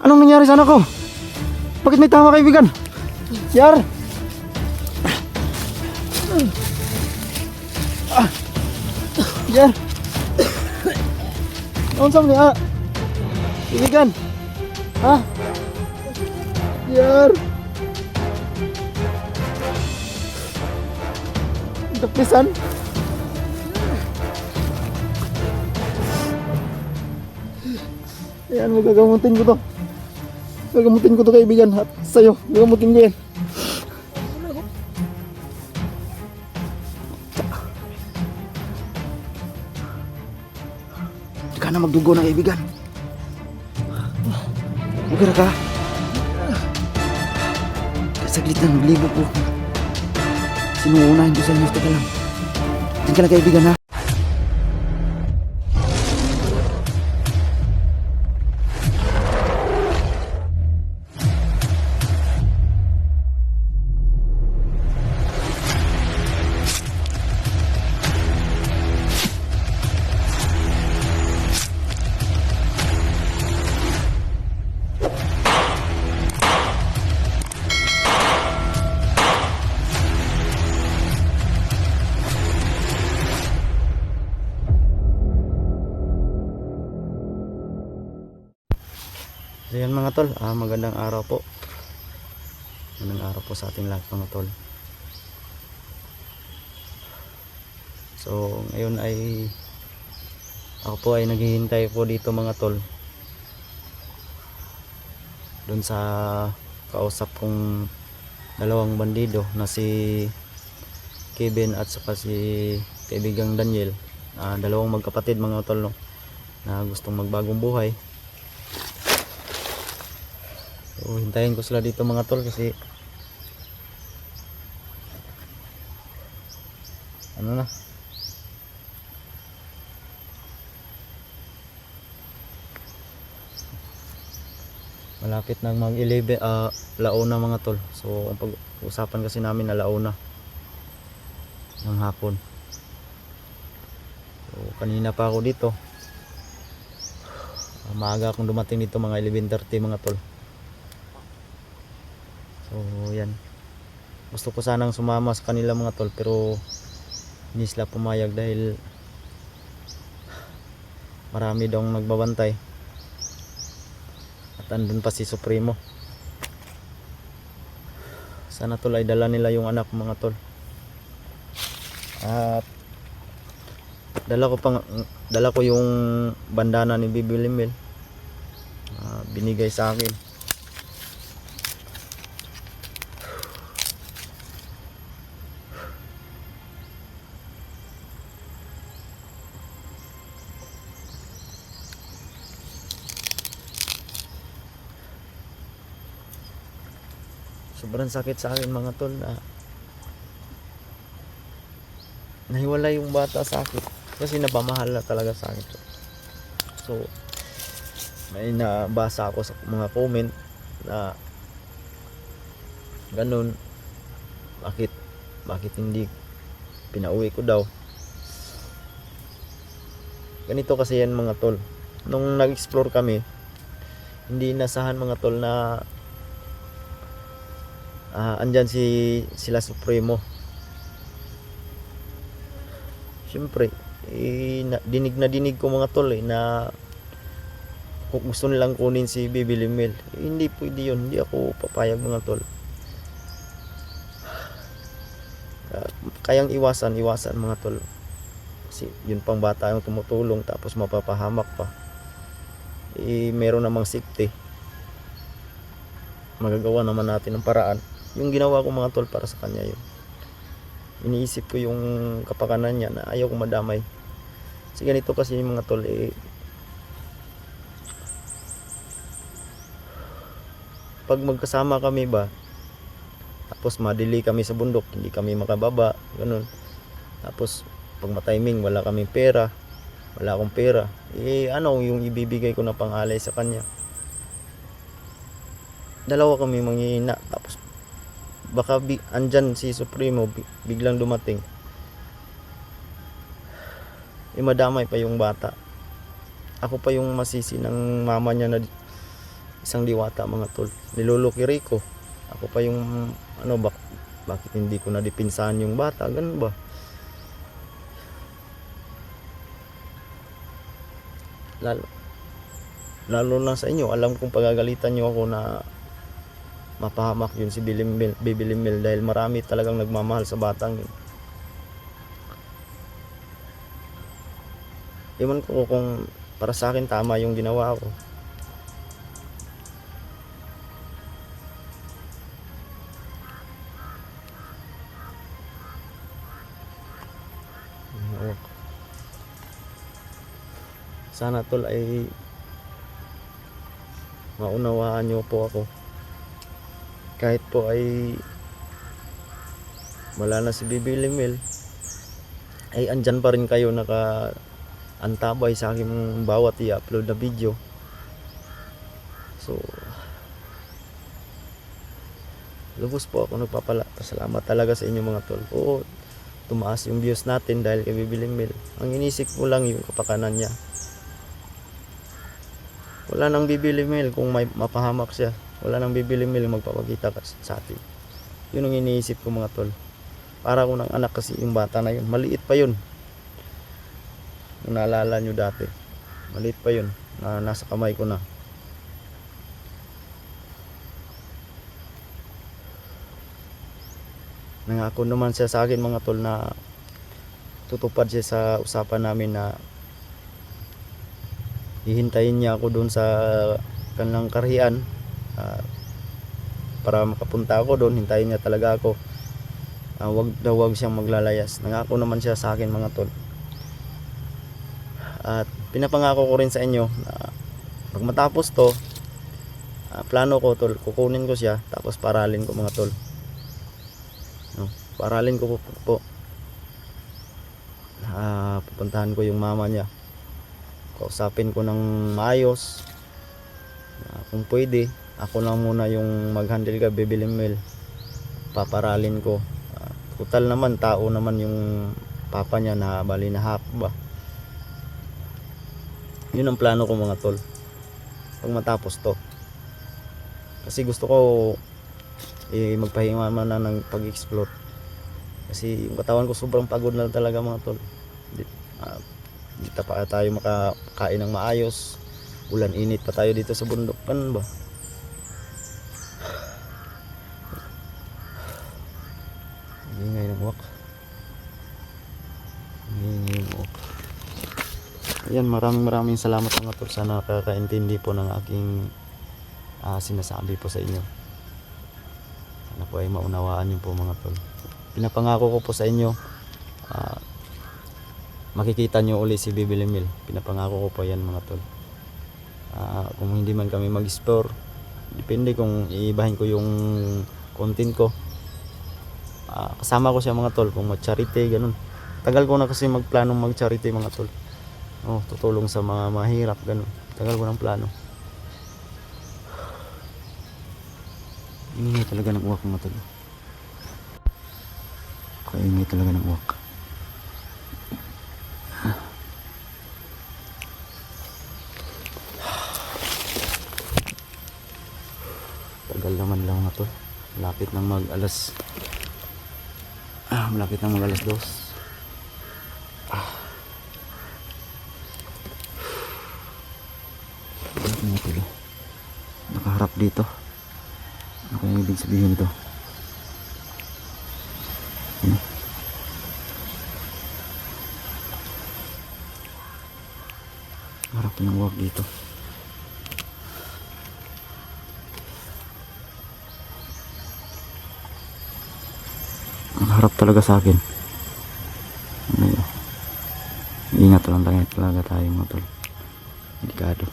Anong nangyari sa anak ko? Bakit may tama kaibigan? Yar! Yar! Ano sa mga? Kaibigan! Ha? Yar! Dapisan? Ayan, magagamutin ko to. Gagamutin ko to kaibigan. At sa'yo, gagamutin ko yan. Hindi ka na magdugo na kaibigan. Okay na ka? Saglit lang, maglibo ko. Sinuunahin ko sa inyo. Teka lang. Diyan ka lang kaibigan ha. So yan mga tol, magandang araw po. Magandang araw po sa ating lahat mga tol. So ngayon ay ako po ay naghihintay po dito mga tol. Doon sa kausap kong dalawang bandido na si Kevin at saka si kaibigang Daniel. Dalawang magkapatid mga tol, no, na gustong magbagong buhay. So, hintayin ko sila dito mga tol kasi ano na, malapit na mag 11 launa mga tol. So ang pag-usapan kasi namin na launa ng hapon. So kanina pa ako dito, maaga akong dumating dito mga 11:30 mga tol. So yan, gusto ko sanang sumama sa kanila mga tol pero hindi sila pumayag dahil marami daw nagbabantay at andun pa si Supremo. Sana tol ay dala nila yung anak mga tol. At dala ko yung bandana ni Bibi Limel, binigay sa akin. Sobrang sakit sa akin mga tol na nahiwalay yung bata sa akin kasi napamahal na talaga sa akin. So may nabasa ako sa mga comment na ganun, bakit hindi pinauwi ko daw. Ganito kasi yan mga tol, nung nag-explore kami hindi inasahan mga tol na andyan sila Supremo. Siyempre dinig ko mga tol na kung gusto nilang kunin si Bibi Limel, hindi pwede yun, hindi ako papayag mga tol. Kayang iwasan mga tol kasi yun pang bata yung tumutulong tapos mapapahamak pa. Meron namang safety, magagawa naman natin ng paraan. Yung ginawa ko mga tol para sa kanya yun. Iniisip ko yung kapakanan niya na ayaw ko madamay. Kasi ganito kasi yung mga tol, pag magkasama kami ba, tapos madili kami sa bundok, hindi kami makababa, ganun. Tapos pag matiming, wala kaming pera, wala akong pera, ano yung ibibigay ko na pangalay sa kanya? Dalawa kami manghihina, tapos baka andyan si Supremo biglang dumating, madamay pa yung bata. Ako pa yung masisi ng mama niya na isang diwata mga tol. Niluluki Rico. Ako pa yung ano, bakit hindi ko nadipinsahan yung bata, ganun ba? Lalo na sa inyo, alam kong pagagalitan nyo ako na mapahamak yun si Bibi Limil dahil marami talagang nagmamahal sa batang yun. Iwan ko kung para sa akin tama yung ginawa ko. Sana tol ay maunawaan nyo po ako. Kahit po ay wala na si Bibi Limil, ay andyan pa rin kayo antabay sa aking bawat i-upload na video. So lubos po ako nagpapasalamat talaga sa inyo mga tol. Oo, tumaas yung views natin dahil kay Bibi Limil. Ang inisip ko lang yung kapakanan niya. Wala nang Bibi Limil kung may mapahamak siya. Wala nang Bibi Limil magpapakita sa atin. Yun ang iniisip ko mga tol. Para ko ng anak kasi yung bata na yun. Maliit pa yun. Kung naalala nyo dati. Maliit pa yun. Nasa kamay ko na. Nangako naman siya sa akin mga tol na tutupad siya sa usapan namin na hihintayin niya ako doon sa kanilang karhian para makapunta ako doon. Hintayin niya talaga ako. Wag siyang maglalayas. Nangako naman siya sa akin mga tol. At pinapangako ko rin sa inyo na pag matapos to, plano ko tol, kukunin ko siya tapos paralin ko mga tol. No, paralin ko po. Pupuntahan ko yung mama niya. Kausapin ko ng maayos. Kung pwede, ako lang muna yung mag-handle ka Bibi Limil. Paparalin ko. Total naman, tao naman yung papa niya na bali na half ba. Yun ang plano ko mga tol. Pag matapos to. Kasi gusto ko magpahinga man na ng pag-explore. Kasi yung katawan ko sobrang pagod na talaga mga tol. Hindi pa tayo makakain ng maayos. Ulan init pa tayo dito sa bundok. Ano ba? Ingay ng uwak. Ayan, maraming salamat mga tol sa nakakaintindi po ng aking sinasabi po sa inyo. Sana po ay maunawaan niyo po mga tol. Pinapangako ko po sa inyo, makikita nyo uli si Bibi Limil. Pinapangako ko po yan mga tol. Kung hindi man kami mag-explore, depende kung iibahin ko yung content ko. Kasama ko siya mga tol kung mag-charity ganun. Tagal ko na kasi magplanong mag-charity mga tol. Tutulong sa mga mahirap ganun. Tagal ko ng plano. Ingay talaga ng uwak mga tol. Kaingay talaga ng uwak. Tagal naman lang mga tol. Malapit nang mag-alas 2. Bakit nga tol? Nakaharap dito. Ano kaya ibig sabihin ito? Harap ng wag dito. Nakaharap talaga sa akin. Ingat lang talaga tayo mga tol. Delikado.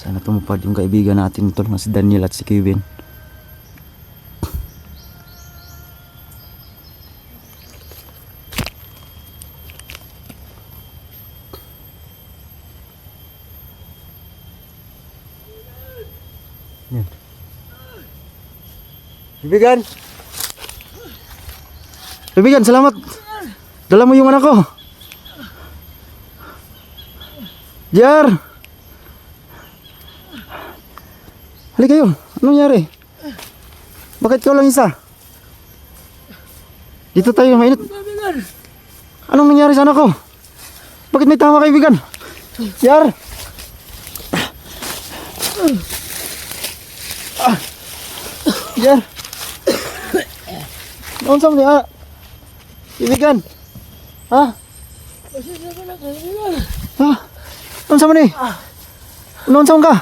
Sana tumupad yung kaibigan natin tol na si Daniel at si Kevin. Kaibigan. Kaibigan, salamat. Dala mo yung anak ko. Jar. Halika kayo. Anong nangyari? Bakit ikaw lang isa? Dito tayo, mainit. Anong nangyari sa anak ko? Bakit may tama, kaibigan? Jar. Jar. Noon sa mga kaibigan. Ha? Pasensya ka na, kaibigan. Ha? Noon sa mga noon sa mga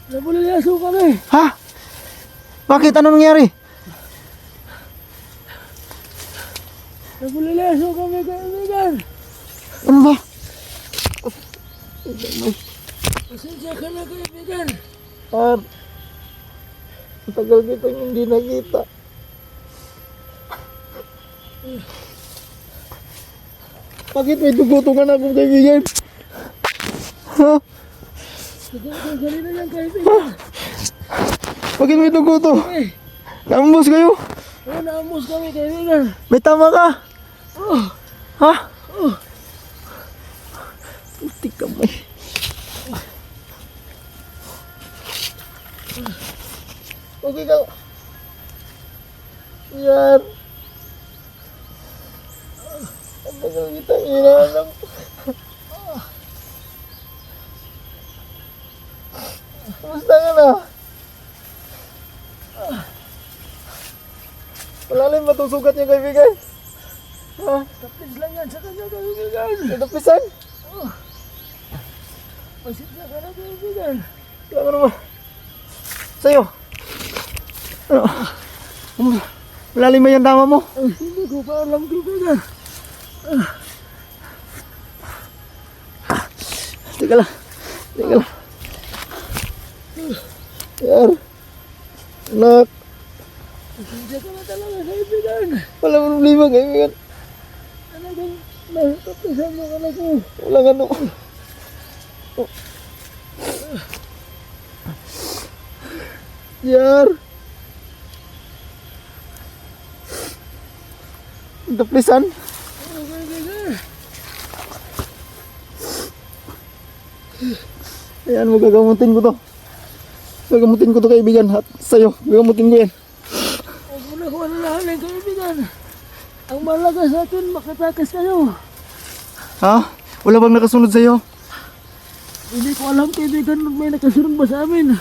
Nabulalaso kami. ha? Bakit? Ano nangyari? Nabulalaso kami, kaibigan. Ano ba? Pasensya ka na, kaibigan. Ar, ang tagal kitang hindi nakita. Bakit may dugutungan akong kaibigan? Ha? Gali na yan, kaibigan. Bakit may duguto? Eh, Nambos kayo? naamos kami, kaibigan. May tama ka? Oh, Ha? oh. Putik kamay. Okay ka. Yan. Ang tagal kitang hinahanap. Kumusta ka na? Malalim ba itong sugat niya, kaibigan? Ha? Tapis lang yan sa kanya, kaibigan. Natapisan? Pasensya ka na, kaibigan. Kaya ka naman. Sa'yo. Ano? Malalim ba yung tama mo? Hindi ko pa alam, kaibigan. Teka lang. Teka lang. Yar. Anak. Pasensya ka na talaga, kaibigan. Walang problema, kaibigan. Talagang natapisan mo ka na ko. Walang ano. Yar. Daplisan. Oh, kaibigan. Ayan mo, gagamutin ko to. Gagamutin ko to, kaibigan. At sa'yo, gagamutin ko yan. Huwag mo na ko alalahanin, kaibigan. Ang malaga sa atin, makatakas kayo. Ha? Wala bang nakasunod sa'yo? Hindi ko alam, kaibigan, may nakasunod ba sa amin.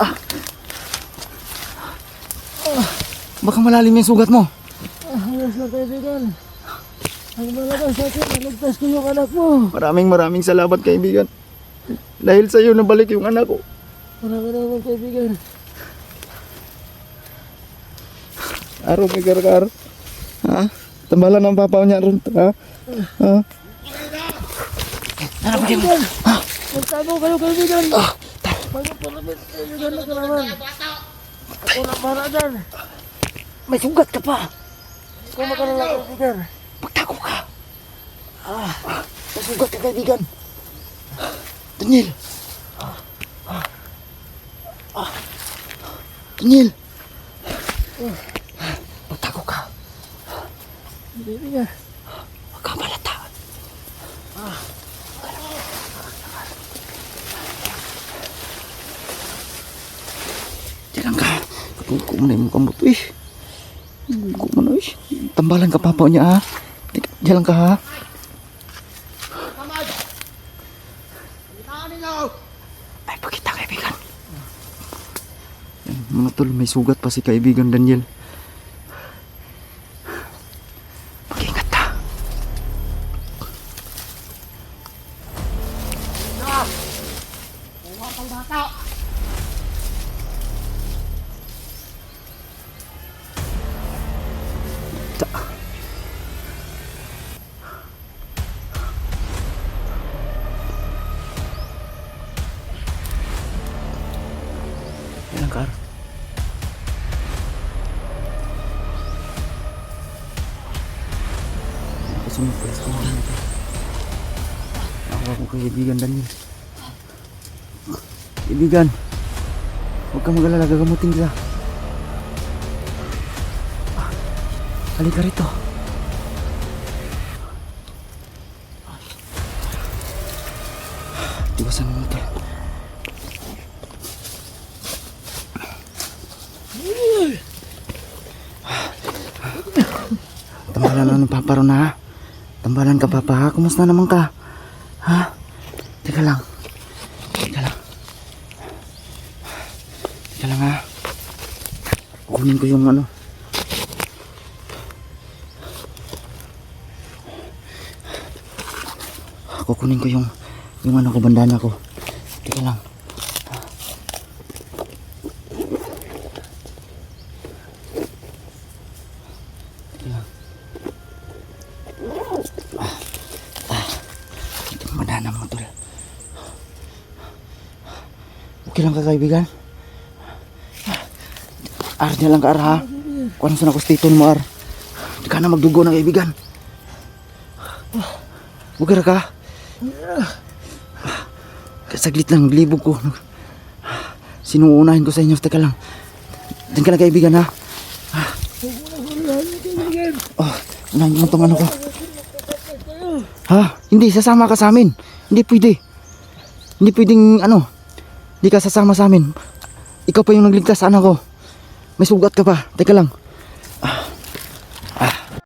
Baka malalim yung sugat mo. Ayos lang, kaibigan. Ang malaga sa atin, naligtas ko yung anak mo. Maraming salamat, kaibigan. Dahil sa'yo, nabalik yung anak ko. Maraming kaibigan. Araw kay Karkar. Ha? Tambalan ng papa niya ron. Ha? Ha? Kaibigan, magtano kayo, kaibigan. Pagpapalamit, kaibigan na ka naman. Ako na para dyan. May sugat ka pa. Ikaw makalala, kaibigan. Magtago ka. May sugat ka, kaibigan. Daniel. Daniel. Magtago ka. Kaibigan. Huwag kang malata. Diyan ka. Kuko mo na yung mukha mo to eh. Kuko mo na eh. Tambalan ka papa niya ha. Diyan ka ha. Ay, pakita kaibigan. Yan, mga tol, may sugat pa si kaibigan Daniel. Mag-ingat ka. Yan ang car. Kasunod pa sa mga natin. Ako kaibigan Daniel. Kaibigan, huwag kang mag-alala, gagamutin kita. Halika rito. Iwasan mo ito. Tambalan na ni Papa Ron ha. Tambalan ka Papa ha. Kumusta naman ka? Ha? Teka lang. Teka lang. Teka lang ha. Kunin ko yung ano. Kukunin ko yung ano ko, bandana ko. Teka lang. Teka lang. Ito yung bandana mo, tol. Okay lang ka, kaibigan? Ar, niya lang ka, Ar, ha? Kung ano sa nakustiton mo, Ar. Di ka na magdugo na, kaibigan. Bugar ka? Saglit lang, naglibog ko. Sinuunahin ko sa inyo. Teka lang. Diyan ka lang, kaibigan, ha? Oh, unahin mo itong ano ko. Ha? Hindi, sasama ka sa amin. Hindi pwede. Hindi pwedeng, ano, hindi ka sasama sa amin. Ikaw pa yung nagligtas sa anak ko. May sugat ka pa. Teka lang.